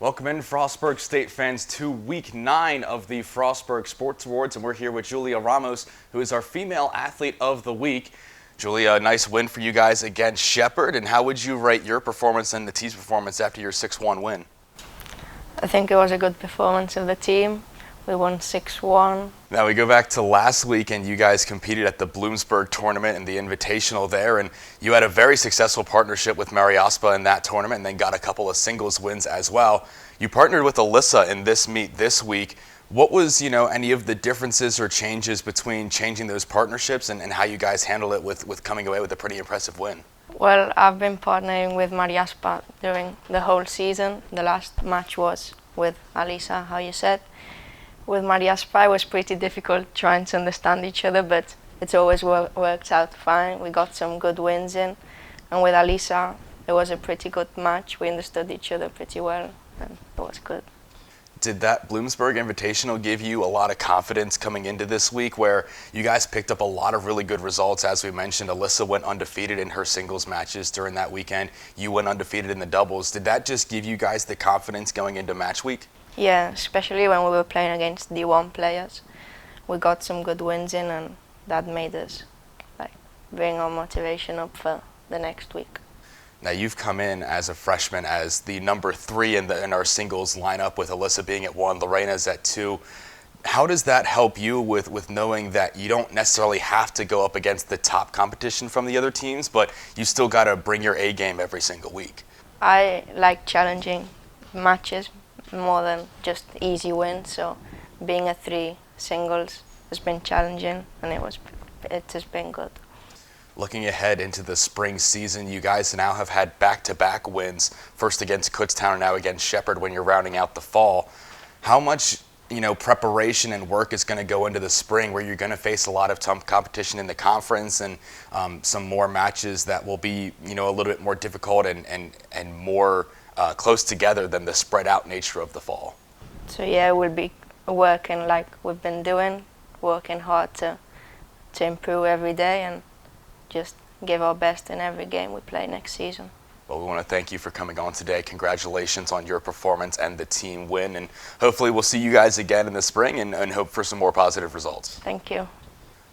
Welcome in, Frostburg State fans, to Week 9 of the Frostburg Sports Awards, and we're here with Julia Ramos, who is our Female Athlete of the Week. Julia, a nice win for you guys against Shepherd, and how would you rate your performance and the team's performance after your 6-1 win? I think it was a good performance of the team. We won 6-1. Now we go back to last week, and you guys competed at the Bloomsburg tournament and the Invitational there, and you had a very successful partnership with Mariaspa in that tournament and then got a couple of singles wins as well. You partnered with Alyssa in this meet this week. What was, any of the differences or changes between changing those partnerships and how you guys handled it with coming away with a pretty impressive win? Well, I've been partnering with Mariaspa during the whole season. The last match was with Alisa, how you said. With Mariaspa, it was pretty difficult trying to understand each other, but it's always worked out fine. We got some good wins in. And with Alisa, it was a pretty good match. We understood each other pretty well, and it was good. Did that Bloomsburg Invitational give you a lot of confidence coming into this week, where you guys picked up a lot of really good results? As we mentioned, Alyssa went undefeated in her singles matches during that weekend. You went undefeated in the doubles. Did that just give you guys the confidence going into match week? Yeah, especially when we were playing against D1 players. We got some good wins in, and that made us bring our motivation up for the next week. Now you've come in as a freshman as the number 3 in our singles lineup, with Alyssa being at 1, Lorena's at 2. How does that help you with knowing that you don't necessarily have to go up against the top competition from the other teams, but you still got to bring your A game every single week? I like challenging matches more than just easy wins, so being a 3 singles has been challenging, and it has been good. Looking ahead into the spring season, you guys now have had back-to-back wins, first against Kutztown and now against Shepherd when you're rounding out the fall. How much preparation and work is going to go into the spring, where you're going to face a lot of tough competition in the conference and some more matches that will be a little bit more difficult and more close together than the spread out nature of the fall? So yeah, we'll be working like we've been doing, working hard to improve every day and just give our best in every game we play next season. Well, we want to thank you for coming on today. Congratulations on your performance and the team win, and hopefully we'll see you guys again in the spring and hope for some more positive results. Thank you.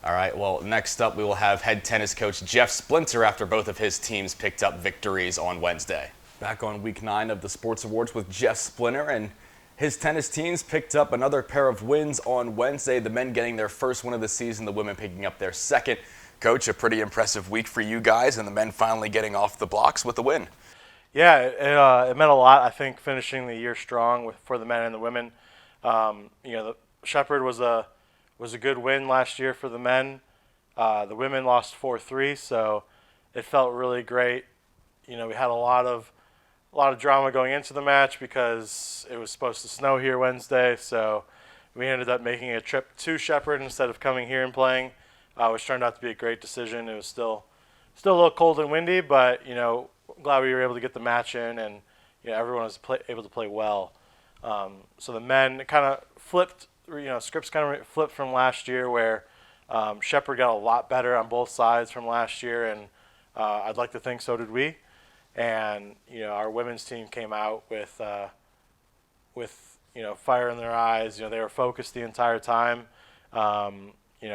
All right, well, next up we will have head tennis coach Jeff Splinter after both of his teams picked up victories on Wednesday. Back on Week 9 of the Sports Awards with Jeff Splinter, and his tennis teams picked up another pair of wins on Wednesday, the men getting their first win of the season, the women picking up their second. Coach, a pretty impressive week for you guys, and the men finally getting off the blocks with the win. Yeah, it meant a lot, I think, finishing the year strong for the men and the women. The Shepherd was a good win last year for the men. The women lost 4-3, so it felt really great. We had a lot of drama going into the match because it was supposed to snow here Wednesday, so we ended up making a trip to Shepherd instead of coming here and playing, which turned out to be a great decision. It was still a little cold and windy, but glad we were able to get the match in, and everyone was able to play well. So the men kind of flipped, scripts kind of flipped from last year, where Shepherd got a lot better on both sides from last year, and I'd like to think so did we. And our women's team came out with fire in their eyes. They were focused the entire time.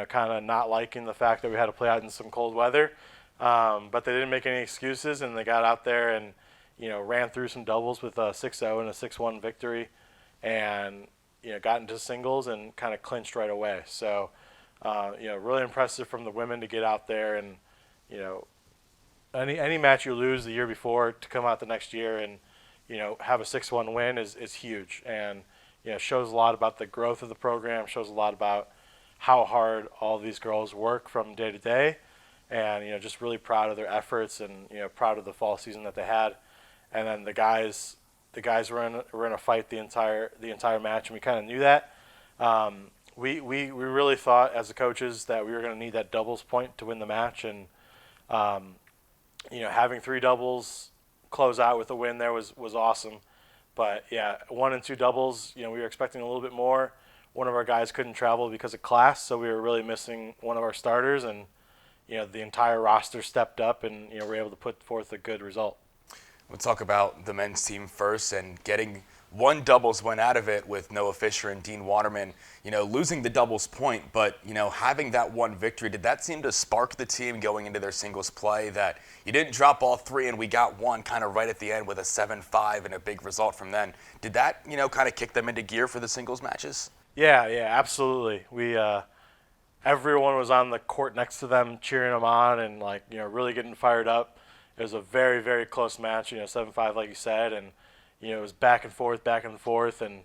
Kind of not liking the fact that we had to play out in some cold weather, but they didn't make any excuses, and they got out there and ran through some doubles with a 6-0 and a 6-1 victory, and got into singles and kind of clinched right away. So really impressive from the women to get out there, and any match you lose the year before, to come out the next year and have a 6-1 win is huge, and shows a lot about the growth of the program, shows a lot about how hard all these girls work from day to day, and just really proud of their efforts, and proud of the fall season that they had. And then the guys were in a fight the entire match, and we kind of knew that. We really thought as the coaches that we were going to need that doubles point to win the match, and having 3 doubles close out with a win there was awesome. But yeah, 1 and 2 doubles, we were expecting a little bit more. One of our guys couldn't travel because of class, so we were really missing one of our starters, and the entire roster stepped up, and were able to put forth a good result. We'll talk about the men's team first and getting one doubles win out of it with Noah Fisher and Dean Waterman, losing the doubles point, but, having that one victory, did that seem to spark the team going into their singles play that you didn't drop all three and we got one kind of right at the end with a 7-5 and a big result from then? Did that, kind of kick them into gear for the singles matches? Yeah, absolutely. Everyone was on the court next to them cheering them on and really getting fired up. It was a very, very close match, 7-5 like you said, and it was back and forth, and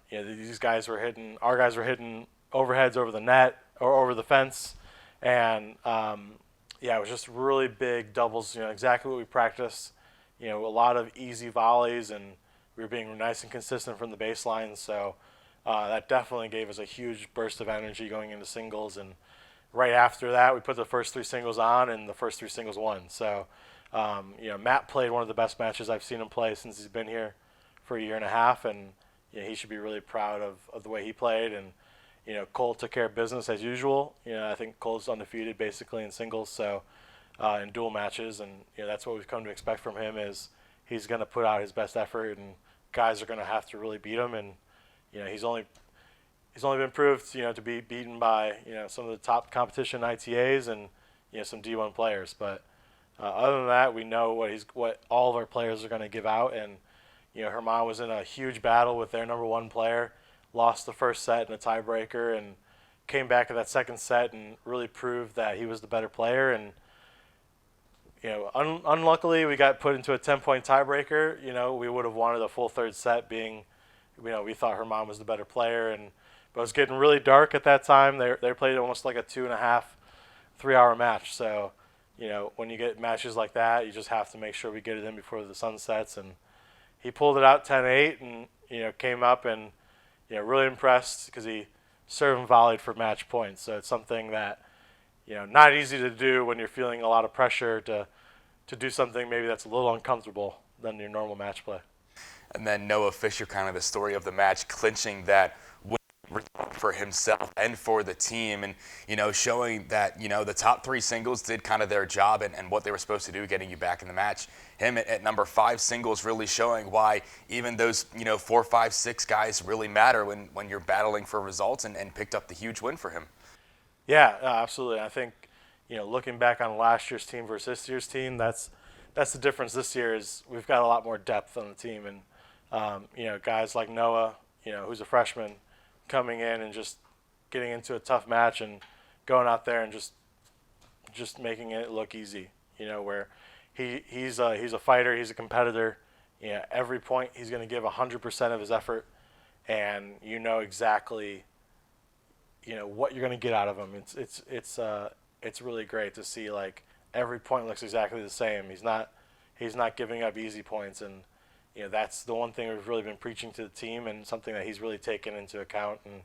these guys were hitting, our guys were hitting overheads over the net or over the fence, and it was just really big doubles, exactly what we practiced, a lot of easy volleys, and we were being nice and consistent from the baseline, so that definitely gave us a huge burst of energy going into singles, and right after that we put the first three singles on, and the first three singles won. So Matt played one of the best matches I've seen him play since he's been here for a year and a half, and he should be really proud of the way he played. And Cole took care of business as usual. I think Cole's undefeated basically in singles, so in dual matches, and that's what we've come to expect from him, is he's going to put out his best effort, and guys are going to have to really beat him. And he's only been proved to be beaten by some of the top competition ITAs and some D1 players, but other than that, we know what all of our players are going to give out, and Herman was in a huge battle with their number one player, lost the first set in a tiebreaker, and came back in that second set and really proved that he was the better player. And unluckily, we got put into a 10-point tiebreaker. We would have wanted a full third set, being we thought Herman was the better player, but it was getting really dark at that time. They played almost like a 2.5, 3-hour match, so. When you get matches like that, you just have to make sure we get it in before the sun sets. And he pulled it out 10-8 and, came up and, really impressed because he served and volleyed for match points. So it's something that, not easy to do when you're feeling a lot of pressure to do something maybe that's a little uncomfortable than your normal match play. And then Noah Fisher, kind of the story of the match, clinching that win for himself and for the team, and showing that the top three singles did kind of their job and what they were supposed to do, getting you back in the match. Him at number 5 singles, really showing why even those 4, 5, 6 guys really matter when you're battling for results, and picked up the huge win for him. Yeah, absolutely. I think looking back on last year's team versus this year's team, that's the difference this year, is we've got a lot more depth on the team, and guys like Noah, who's a freshman, coming in and just getting into a tough match and going out there and just making it look easy. Where he's a fighter, he's a competitor. Every point he's going to give 100% of his effort, and exactly what you're going to get out of him. It's really great to see, like, every point looks exactly the same. He's not giving up easy points, and that's the one thing we've really been preaching to the team, and something that he's really taken into account. And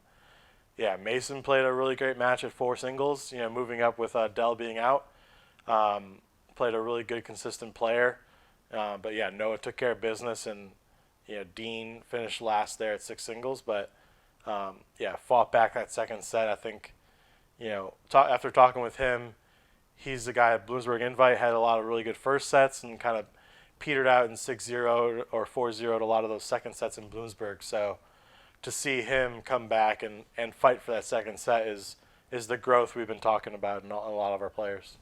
Mason played a really great match at 4 singles, moving up with Dell being out. Played a really good, consistent player. But Noah took care of business, and Dean finished last there at 6 singles, but fought back that second set. I think after talking with him, he's the guy at Bloomsburg Invite, had a lot of really good first sets and kind of petered out in 6-0 or 4-0 to a lot of those second sets in Bloomsburg. So to see him come back and fight for that second set is the growth we've been talking about in a lot of our players.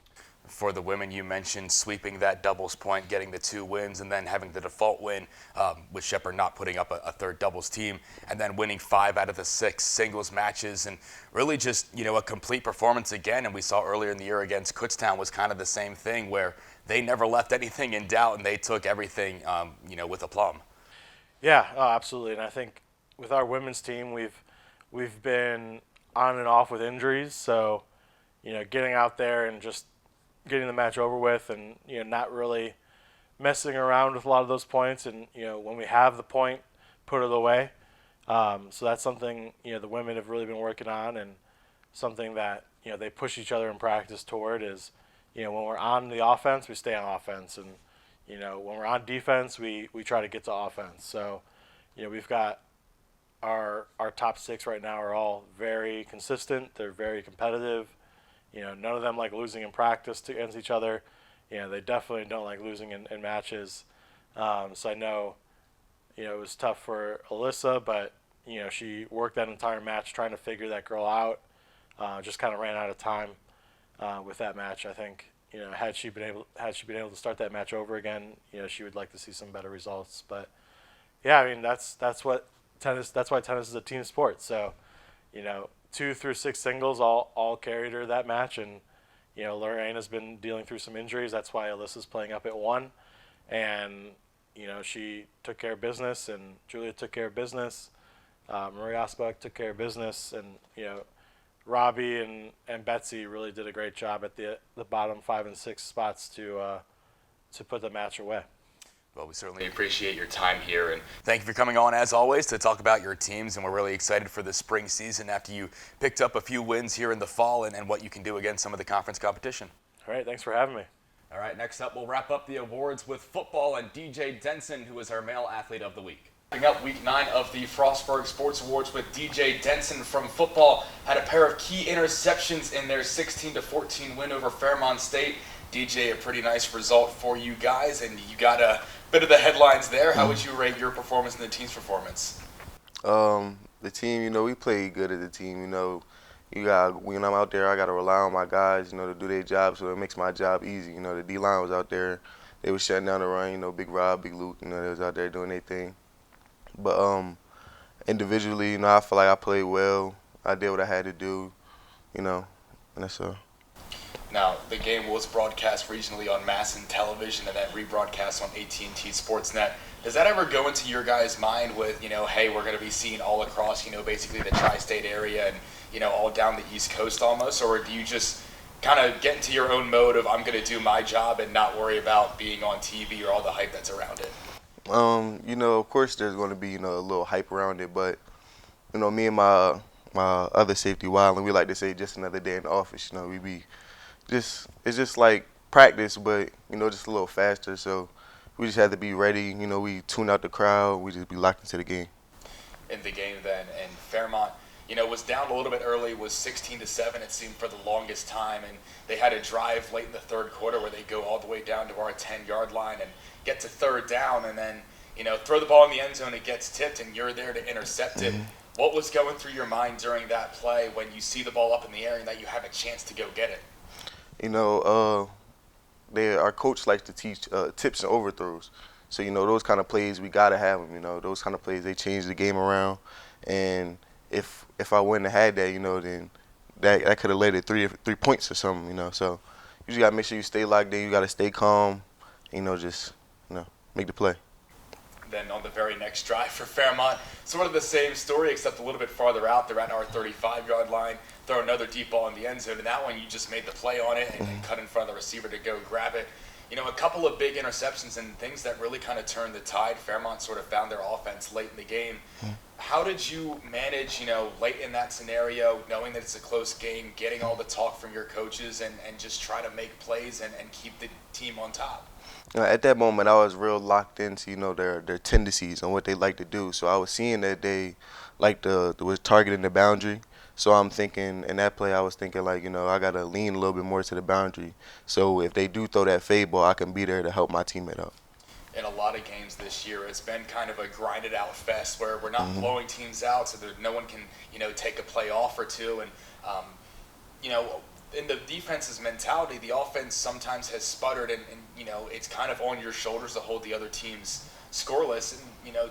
For the women, you mentioned sweeping that doubles point, getting the 2 wins, and then having the default win with Shepherd not putting up a third doubles team, and then winning 5 out of the 6 singles matches, and really just a complete performance again. And we saw earlier in the year against Kutztown was kind of the same thing, where they never left anything in doubt, and they took everything with aplomb. Yeah, absolutely. And I think with our women's team, we've been on and off with injuries, so getting out there and just getting the match over with, and not really messing around with a lot of those points, and when we have the point, put it away. So that's something the women have really been working on, and something that they push each other in practice toward is when we're on the offense, we stay on offense, and when we're on defense, we try to get to offense. So we've got our top 6 right now are all very consistent. They're very competitive. None of them like losing in practice against each other. they definitely don't like losing in matches. So I know, it was tough for Alyssa, but she worked that entire match trying to figure that girl out. Just kind of ran out of time with that match. I think had she been able to start that match over again, she would like to see some better results. But yeah, I mean that's what tennis. That's why tennis is a team sport. So 2 through 6 singles all carried her that match, and Lorena's been dealing through some injuries. That's why Alyssa's playing up at 1, and she took care of business, and Julia took care of business. Marie Asbach took care of business, and Robbie and Betsy really did a great job at the bottom 5 and 6 spots to put the match away. Well, we certainly appreciate your time here, and thank you for coming on, as always, to talk about your teams, and we're really excited for the spring season after you picked up a few wins here in the fall and what you can do against some of the conference competition. All right, thanks for having me. All right, next up, we'll wrap up the awards with football and DJ Denson, who is our male athlete of the week. Wrapping up week 9 of the Frostburg Sports Awards with DJ Denson from football. Had a pair of key interceptions in their 16-14 win over Fairmont State. DJ, a pretty nice result for you guys, and you got a bit of the headlines there. How would you rate your performance and the team's performance? The team, we played good as a team. When I'm out there, I got to rely on my guys, to do their job, so it makes my job easy. The D-line was out there. They were shutting down the run, Big Rob, Big Luke, they was out there doing their thing. But individually, I feel like I played well. I did what I had to do, and that's all. Now, the game was broadcast regionally on Masson Television and then rebroadcast on AT&T Sportsnet. Does that ever go into your guys' mind with, hey, we're going to be seen all across, basically the tri-state area and, all down the East Coast almost? Or do you just kind of get into your own mode of I'm going to do my job and not worry about being on TV or all the hype that's around it? Of course there's going to be, a little hype around it. But, me and my other safety, Wild, and we like to say just another day in the office, we be it's just like practice, but just a little faster. So we just had to be ready. We tune out the crowd. We just be locked into the game. In the game then, and Fairmont, was down a little bit early. Was 16-7. It seemed for the longest time, and they had a drive late in the third quarter where they go all the way down to our 10-yard line and get to third down, and then throw the ball in the end zone. It gets tipped, and you're there to intercept it. What was going through your mind during that play when you see the ball up in the air and that you have a chance to go get it? Our coach likes to teach tips and overthrows. So, those kind of plays, we got to have them. Those kind of plays, they change the game around. And if I wouldn't have had that, then that could have led to three points or something, So you just got to make sure you stay locked in. You got to stay calm, just make the play. Then on the very next drive for Fairmont, sort of the same story, except a little bit farther out. They're at our 35-yard line, throw another deep ball in the end zone, and that one you just made the play on it and cut in front of the receiver to go grab it. A couple of big interceptions and things that really kind of turned the tide. Fairmont sort of found their offense late in the game. How did you manage, late in that scenario, knowing that it's a close game, getting all the talk from your coaches and just try to make plays and keep the team on top? At that moment, I was real locked into, their tendencies and what they like to do. So I was seeing that they was targeting the boundary. So I'm thinking, in that play, I was thinking I got to lean a little bit more to the boundary. So if they do throw that fade ball, I can be there to help my teammate out. In a lot of games this year, it's been kind of a grinded out fest where we're not blowing teams out, so that no one can, take a play off or two. And, in the defense's mentality, the offense sometimes has sputtered, and it's kind of on your shoulders to hold the other teams scoreless. And,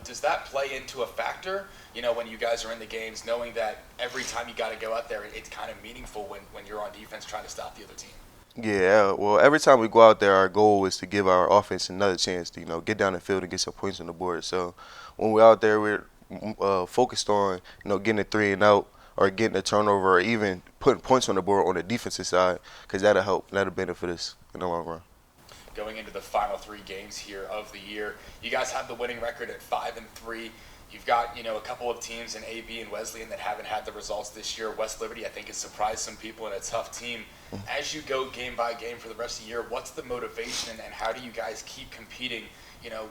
does that play into a factor, when you guys are in the games, knowing that every time you got to go out there, it's kind of meaningful when you're on defense trying to stop the other team? Yeah, well, every time we go out there, our goal is to give our offense another chance to, get down the field and get some points on the board. So when we're out there, we're focused on, getting a 3 and out, or getting a turnover, or even putting points on the board on the defensive side, because that'll help. That'll benefit us in the long run. Going into the final 3 games here of the year, you guys have the winning record at 5-3. You've got, a couple of teams in AB and Wesleyan that haven't had the results this year. West Liberty, I think, has surprised some people in a tough team. As you go game by game for the rest of the year, what's the motivation and how do you guys keep competing,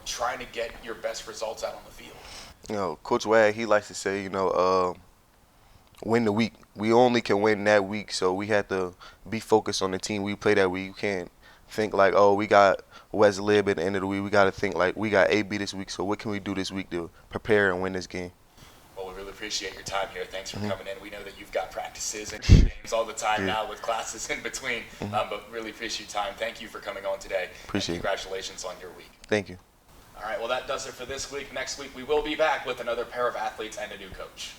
trying to get your best results out on the field? Coach Wag, he likes to say, win the week. We only can win that week, so we have to be focused on the team we play that week. You can't think like, oh, we got West Lib at the end of the week. We got to think like we got AB this week. So what can we do this week to prepare and win this game? Well, we really appreciate your time here. Thanks for coming in. We know that you've got practices and games all the time now with classes in between, but really appreciate your time. Thank you for coming on today. Appreciate it. Congratulations on your week. Thank you. All right, well, that does it for this week. Next week, we will be back with another pair of athletes and a new coach.